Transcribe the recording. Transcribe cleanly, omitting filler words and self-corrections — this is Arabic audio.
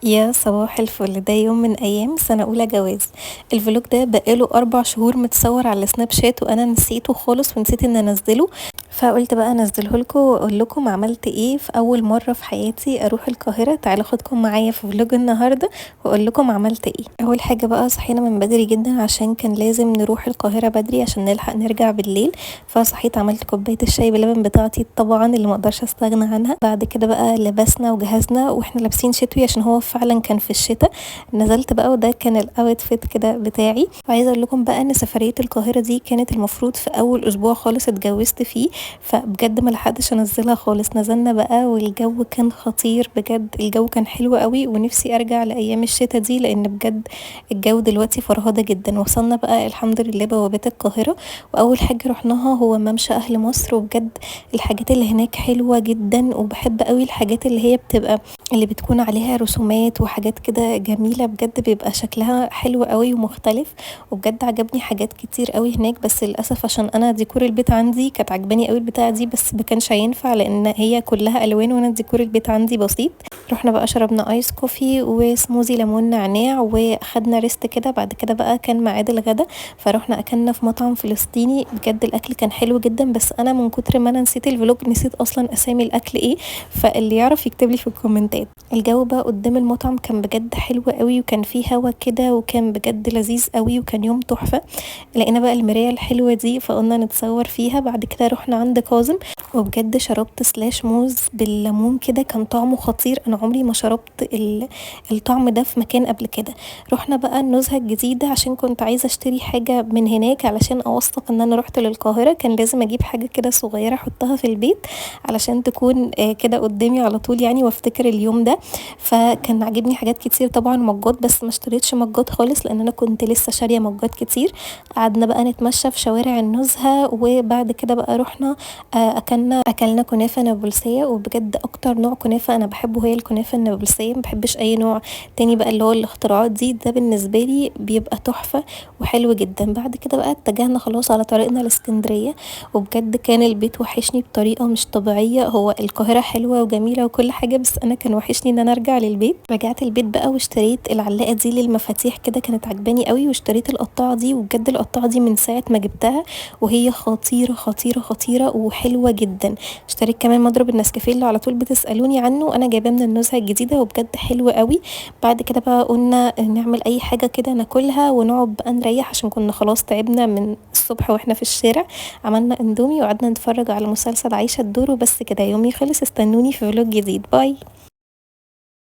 يا صباح الفل، ده يوم من ايام سنة اولى جواز. الفلوج ده بقاله 4 شهور متصور على السناب شات وانا نسيته خالص ونسيت ان انزله. فقلت بقى انزله لكم واقول لكم عملت ايه في اول مرة في حياتي اروح القاهرة. تعالوا خدكم معايا في فلوج النهاردة واقول لكم عملت ايه. اول حاجة بقى صحينا من بدري جدا عشان كان لازم نروح القاهرة بدري عشان نلحق نرجع بالليل. فصحيت عملت كوباية الشاي بلبن بتاعتي طبعا اللي ما اقدرش استغنى عنها. بعد كده بقى لبسنا وجهزنا واحنا لابسين شتوي عشان هو فعلا كان في الشتاء. نزلت بقى وده كان الاوتفيت كده بتاعي. وعايزه اقول لكم بقى ان سفريه القاهره دي كانت المفروض في اول اسبوع خالص اتجوزت فيه. فبجد ما لحقتش انزلها خالص. نزلنا بقى والجو كان خطير بجد. الجو كان حلو قوي ونفسي ارجع لايام الشتاء دي لان بجد الجو دلوقتي فرهده جدا. وصلنا بقى الحمد لله بوابات القاهره. واول حاجه رحناها هو ممشى اهل مصر. وبجد الحاجات اللي هناك حلوه جدا وبحب قوي الحاجات اللي هي بتبقى اللي بتكون عليها رسومات وحاجات كده جميلة. بجد بيبقى شكلها حلو قوي ومختلف. وبجد عجبني حاجات كتير قوي هناك. بس للأسف عشان أنا ديكور البيت عندي كانت عجباني قوي البتاعة دي بس مكانش هينفع لأن هي كلها ألوان وأنا ديكور البيت عندي بسيط. رحنا بقى شربنا ايس كوفي وسموزي ليمون نعناع واخدنا ريست كده. بعد كده بقى كان ميعاد الغدا فروحنا اكلنا في مطعم فلسطيني. بجد الاكل كان حلو جدا بس انا من كتر ما انا نسيت الفلوج نسيت اصلا اسامي الاكل ايه. فاللي يعرف يكتب لي في الكومنتات. الجو بقى قدام المطعم كان بجد حلو قوي وكان فيه هوا كده وكان بجد لذيذ قوي وكان يوم تحفة. لقينا بقى المراية الحلوة دي فقلنا نتصور فيها. بعد كده رحنا عند كاظم وبجد شربت سلاش موز بالليمون كده كان طعمه خطير. انا عمري ما شربت الطعم ده في مكان قبل كده. رحنا بقى النزهة الجديدة عشان كنت عايزة اشتري حاجة من هناك علشان اوثق ان انا رحت للقاهرة. كان لازم اجيب حاجة كده صغيرة احطها في البيت علشان تكون كده قدامي على طول يعني وافتكر اليوم ده. فكان عاجبني حاجات كتير طبعا مجات بس ما اشتريتش مجات خالص لان انا كنت لسه شارية مجات كتير. قعدنا بقى نتمشى في شوارع النزهة وبعد كده بقى رحنا اكلنا كنافة نابلسية. وبجد اكتر نوع كنافة انا بحبه هي الكنافة النابلسية. ما بحبش اي نوع تاني بقى اللي هو الاختراعات دي. ده بالنسبة لي بيبقى تحفة وحلو جدا. بعد كده بقى اتجهنا خلاص على طريقنا لاسكندرية. وبجد كان البيت وحشني بطريقة مش طبيعية. هو القاهرة حلوة وجميلة وكل حاجة بس انا كان وحشني ان انا ارجع للبيت. رجعت البيت بقى واشتريت العلاقة دي للمفاتيح كده كانت عجباني قوي. واشتريت القطاعة دي وبجد القطاعة دي من ساعة ما جبتها وهي خطيرة خطيرة خطيرة وحلوة جدا. اشتريت كمان مضرب النسكافيه اللي على طول بتسألوني عنه. انا جايباه من النزهة الجديدة وبجد حلو قوي. بعد كده بقى قلنا نعمل اي حاجة كده ناكلها ونقعد بقى نريح عشان كنا خلاص تعبنا من الصبح واحنا في الشارع. عملنا اندومي وقعدنا نتفرج على مسلسل عايشة الدور وبس كده. يومي خلص. استنوني في فلوج جديد. باي.